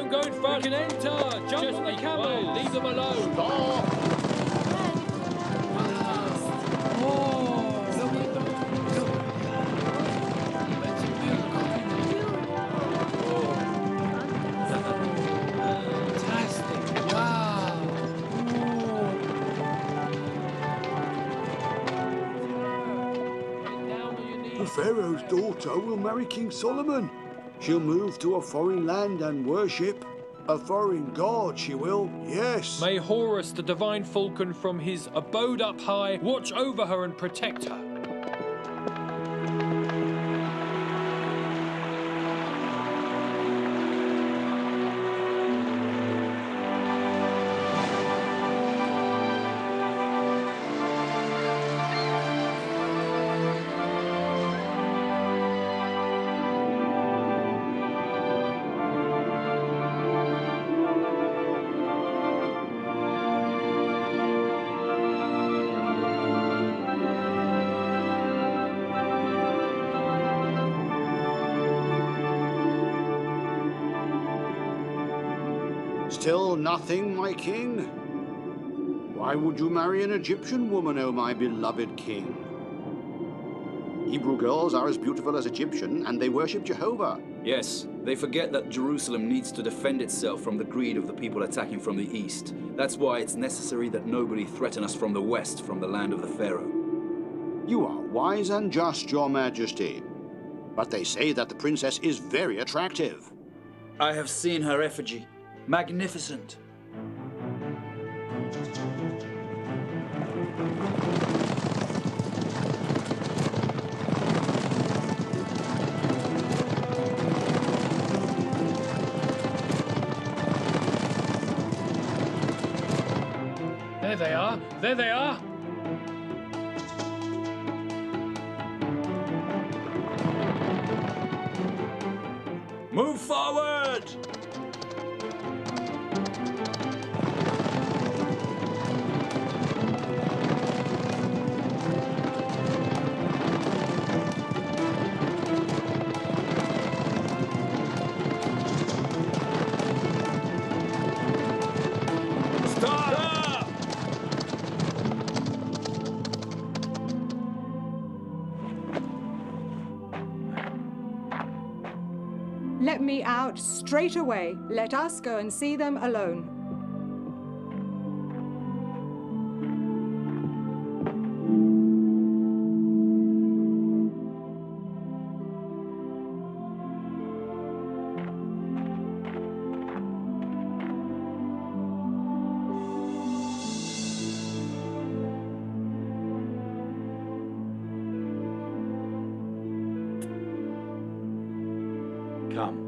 Don't go in front. You can enter. Jump on the camel. Leave them alone. Stop! Fantastic. Wow. The Pharaoh's daughter will marry King Solomon. She'll move to a foreign land and worship a foreign god, she will, yes. May Horus, the divine falcon from his abode up high, watch over her and protect her. Still nothing, my king? Why would you marry an Egyptian woman, O my beloved king? Hebrew girls are as beautiful as Egyptian, and they worship Jehovah. Yes, they forget that Jerusalem needs to defend itself from the greed of the people attacking from the east. That's why it's necessary that nobody threaten us from the west, from the land of the Pharaoh. You are wise and just, your majesty. But they say that the princess is very attractive. I have seen her effigy. Magnificent. There they are. There they are. Move forward! Let me out straight away. Let us go and see them alone. Come.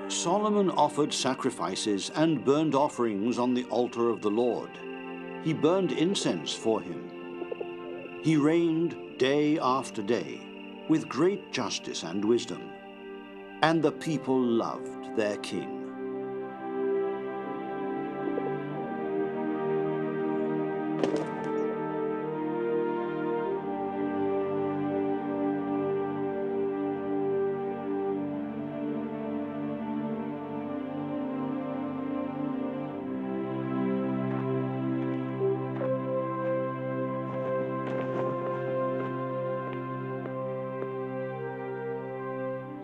Solomon offered sacrifices and burnt offerings on the altar of the Lord. He burned incense for him. He reigned day after day with great justice and wisdom, and the people loved their king.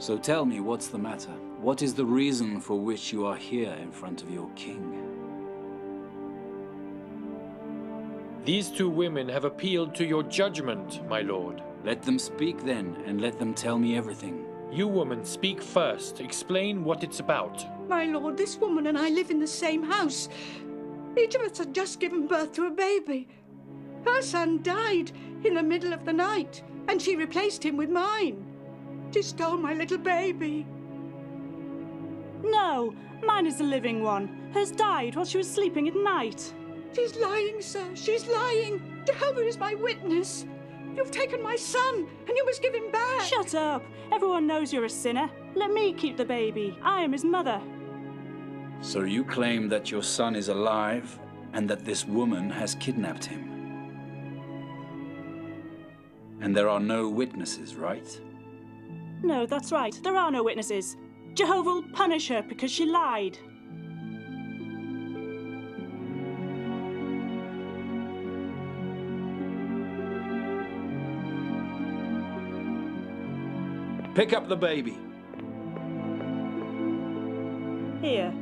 So tell me, what's the matter? What is the reason for which you are here in front of your king? These two women have appealed to your judgment, my lord. Let them speak then, and let them tell me everything. You woman, speak first. Explain what it's about. My lord, this woman and I live in the same house. Each of us had just given birth to a baby. Her son died in the middle of the night, and she replaced him with mine. She stole my little baby. No, mine is the living one. Hers died while she was sleeping at night. She's lying, sir. She's lying. Jehovah is my witness. You've taken my son, and you must give him back. Shut up. Everyone knows you're a sinner. Let me keep the baby. I am his mother. So you claim that your son is alive, and that this woman has kidnapped him. And there are no witnesses, right? No, that's right. There are no witnesses. Jehovah will punish her because she lied. Pick up the baby. Here.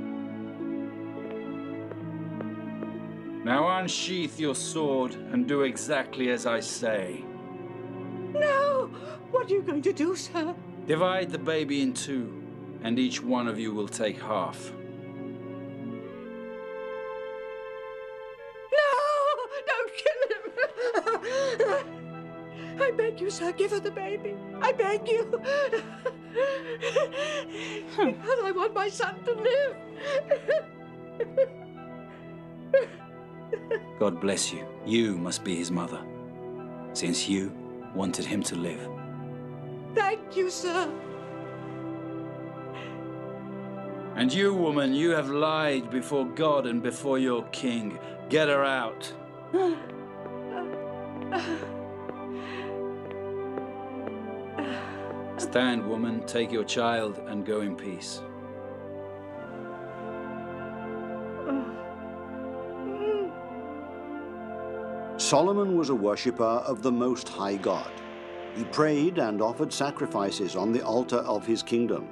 Now unsheath your sword and do exactly as I say. No! What are you going to do, sir? Divide the baby in two, and each one of you will take half. No! Don't kill him! I beg you, sir, give her the baby. I beg you. Because I want my son to live. God bless you. You must be his mother, since you wanted him to live. Thank you, sir. And you, woman, you have lied before God and before your king. Get her out. Stand, woman, take your child and go in peace. Solomon was a worshipper of the Most High God. He prayed and offered sacrifices on the altar of his kingdom,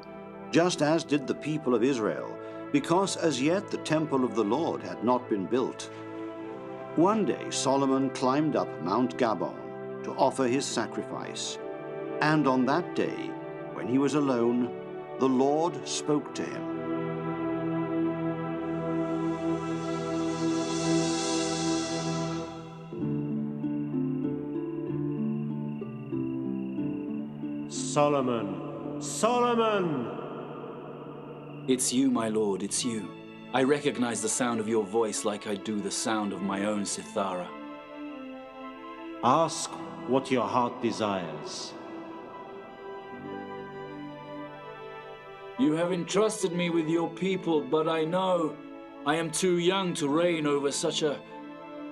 just as did the people of Israel, because as yet the temple of the Lord had not been built. One day Solomon climbed up Mount Gabon to offer his sacrifice. And on that day, when he was alone, the Lord spoke to him. Solomon! Solomon! It's you, my lord, it's you. I recognize the sound of your voice like I do the sound of my own cithara. Ask what your heart desires. You have entrusted me with your people, but I know I am too young to reign over such a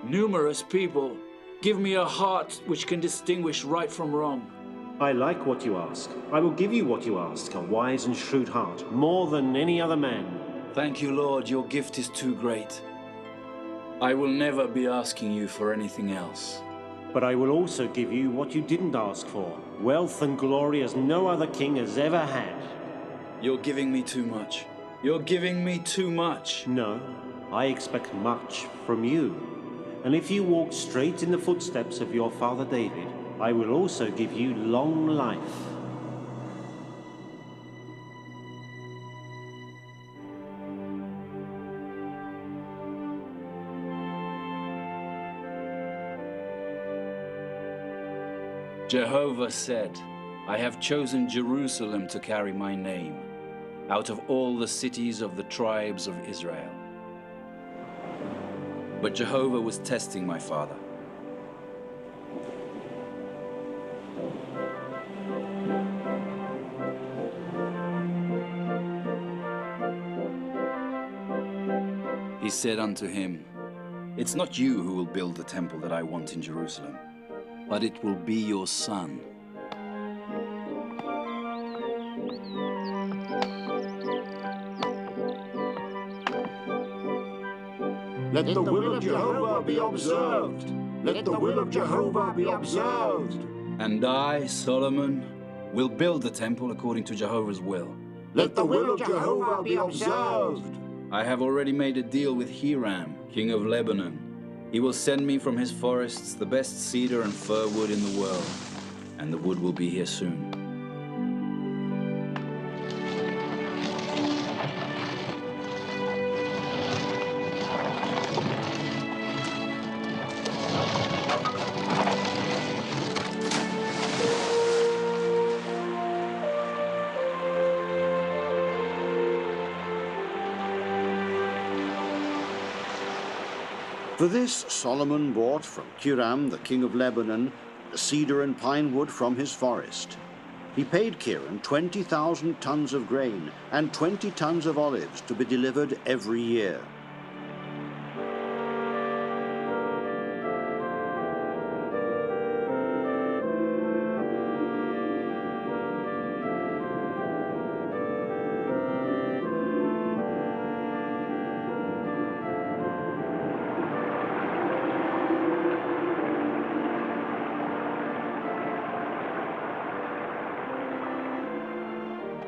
numerous people. Give me a heart which can distinguish right from wrong. I like what you ask. I will give you what you ask, a wise and shrewd heart, more than any other man. Thank you, Lord, your gift is too great. I will never be asking you for anything else. But I will also give you what you didn't ask for, wealth and glory as no other king has ever had. You're giving me too much. You're giving me too much. No, I expect much from you. And if you walk straight in the footsteps of your father David, I will also give you long life. Jehovah said, I have chosen Jerusalem to carry my name, out of all the cities of the tribes of Israel. But Jehovah was testing my father. He said unto him, It's not you who will build the temple that I want in Jerusalem, but it will be your son. Let the will of Jehovah be observed. Let the will of Jehovah be observed. And I, Solomon, We'll build the temple according to Jehovah's will. Let the will of Jehovah be observed. I have already made a deal with Hiram, king of Lebanon. He will send me from his forests the best cedar and fir wood in the world, and the wood will be here soon. For this Solomon bought from Hiram, the king of Lebanon, the cedar and pine wood from his forest. He paid Hiram 20,000 tons of grain and 20 tons of olives to be delivered every year.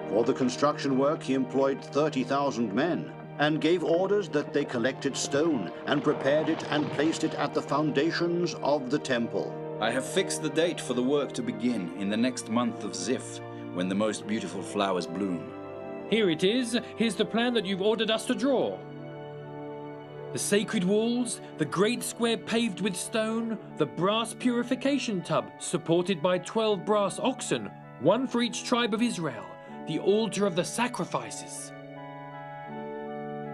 For the construction work, he employed 30,000 men and gave orders that they collected stone and prepared it and placed it at the foundations of the temple. I have fixed the date for the work to begin in the next month of Ziph, when the most beautiful flowers bloom. Here it is. Here's the plan that you've ordered us to draw. The sacred walls, the great square paved with stone, the brass purification tub supported by 12 brass oxen, one for each tribe of Israel, the altar of the sacrifices.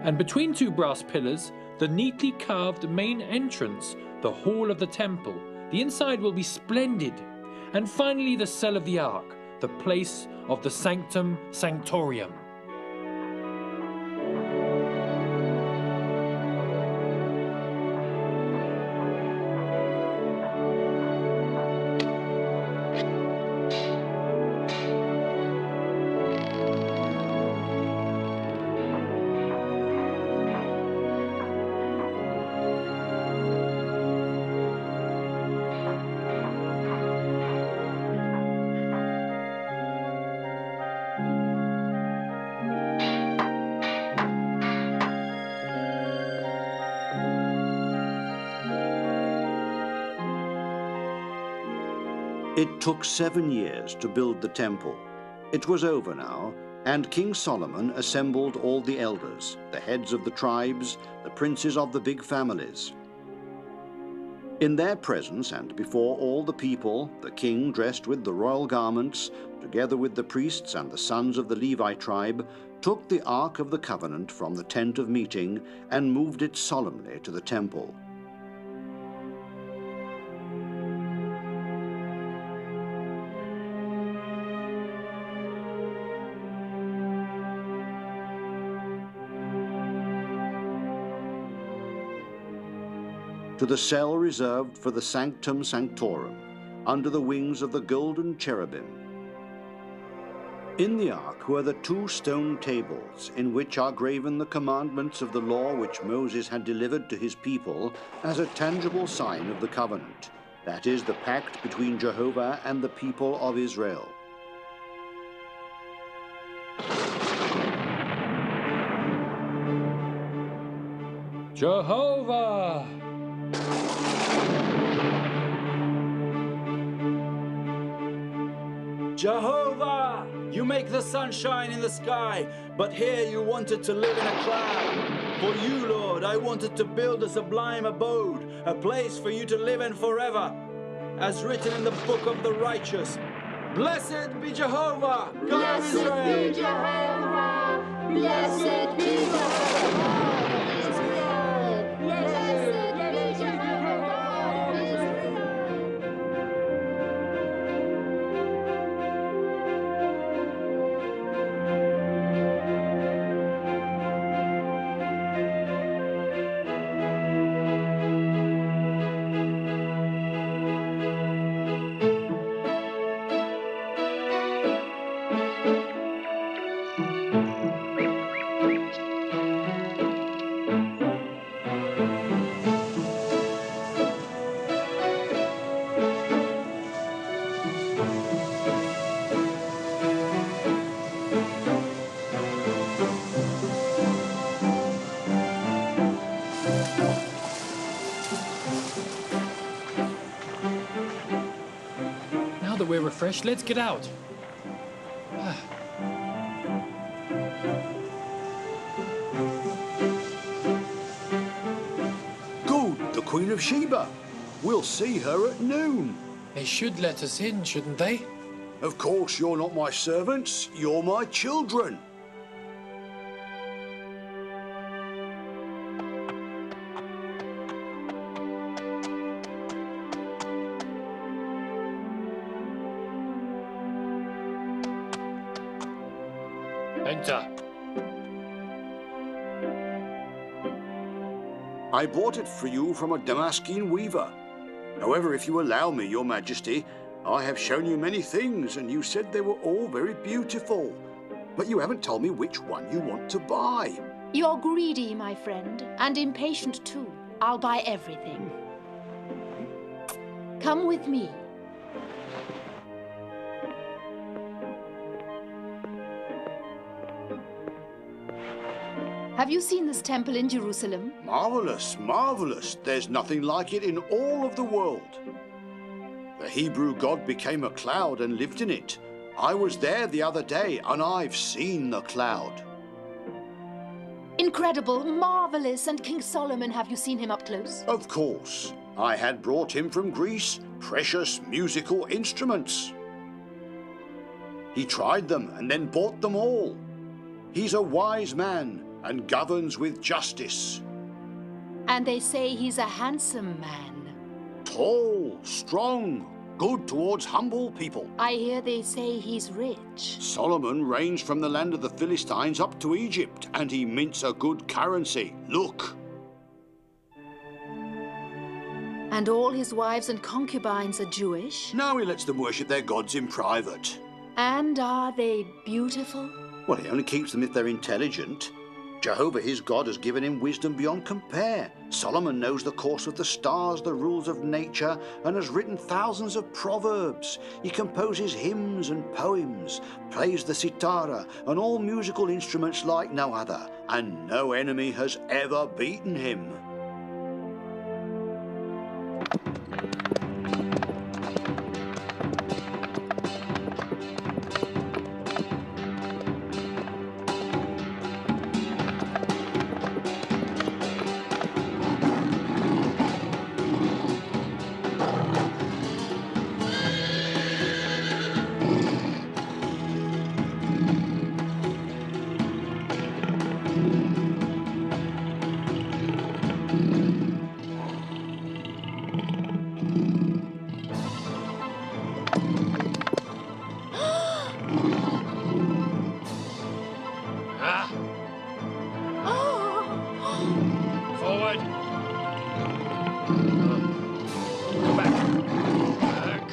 And between two brass pillars, the neatly carved main entrance, the hall of the temple. The inside will be splendid. And finally the cell of the ark, the place of the sanctum sanctorium. It took 7 years to build the temple. It was over now, and King Solomon assembled all the elders, the heads of the tribes, the princes of the big families. In their presence and before all the people, the king, dressed with the royal garments, together with the priests and the sons of the Levi tribe, took the Ark of the Covenant from the tent of meeting and moved it solemnly to the temple. To the cell reserved for the sanctum sanctorum, under the wings of the golden cherubim. In the ark were the 2 stone tables, in which are graven the commandments of the law which Moses had delivered to his people as a tangible sign of the covenant, that is, the pact between Jehovah and the people of Israel. Jehovah! Jehovah, you make the sun shine in the sky, but here you wanted to live in a cloud. For you, Lord, I wanted to build a sublime abode, a place for you to live in forever. As written in the book of the righteous, blessed be Jehovah, God of Israel. Blessed be Jehovah, blessed be Jehovah. fresh. Let's get out. Good, the Queen of Sheba. We'll see her at noon. They should let us in, shouldn't they? Of course, you're not my servants, you're my children. Enter. I bought it for you from a Damascene weaver. However, if you allow me, Your Majesty, I have shown you many things, and you said they were all very beautiful. But you haven't told me which one you want to buy. You're greedy, my friend, and impatient too. I'll buy everything. Come with me. Have you seen this temple in Jerusalem? Marvelous, marvelous. There's nothing like it in all of the world. The Hebrew god became a cloud and lived in it. I was there the other day, and I've seen the cloud. Incredible, marvelous, and King Solomon, have you seen him up close? Of course. I had brought him from Greece precious musical instruments. He tried them and then bought them all. He's a wise man and governs with justice. And they say he's a handsome man. Tall, strong, good towards humble people. I hear they say he's rich. Solomon ranged from the land of the Philistines up to Egypt, and he mints a good currency. Look. And all his wives and concubines are Jewish? Now he lets them worship their gods in private. And are they beautiful? Well, he only keeps them if they're intelligent. Jehovah, his God, has given him wisdom beyond compare. Solomon knows the course of the stars, the rules of nature, and has written thousands of proverbs. He composes hymns and poems, plays the sitar and all musical instruments like no other, and no enemy has ever beaten him. Forward. Go back. Back.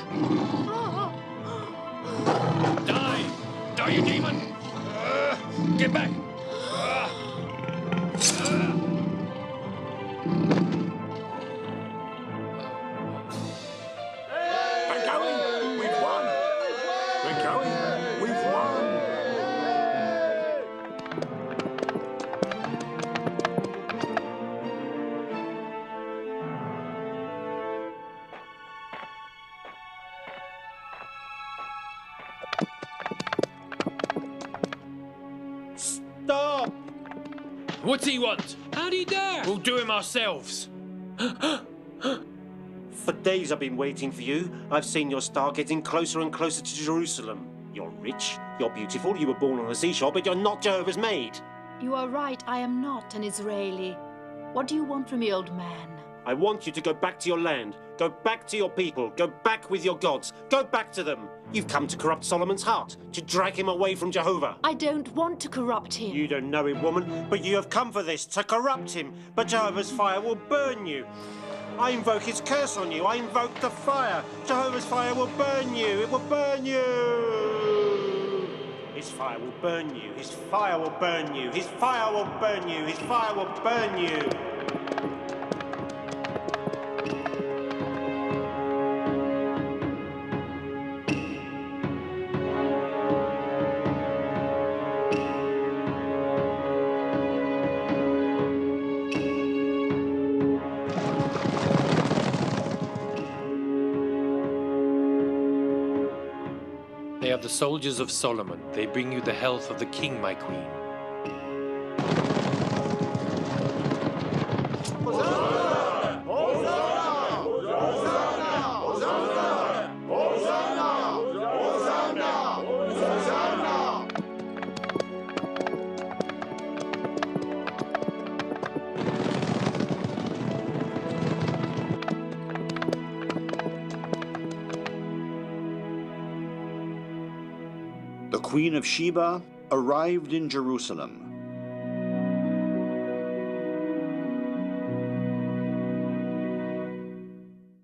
Die! Die, you demon! Get back! We're going! We've won! We're going! We've won! Stop! What's he want? How'd he dare? We'll do him ourselves. For days I've been waiting for you. I've seen your star getting closer and closer to Jerusalem. You're rich, you're beautiful, you were born on a seashore, but you're not Jehovah's maid. You are right, I am not an Israeli. What do you want from me, old man? I want you to go back to your land. Go back to your people. Go back with your gods. Go back to them. You've come to corrupt Solomon's heart, to drag him away from Jehovah. I don't want to corrupt him. You don't know him, woman, but you have come for this, to corrupt him. But Jehovah's fire will burn you. I invoke his curse on you. I invoke the fire. Jehovah's fire will burn you. It will burn you. His fire will burn you. His fire will burn you. His fire will burn you. His fire will burn you. soldiers of Solomon. They bring you the health of the king, my queen. The Queen of Sheba arrived in Jerusalem.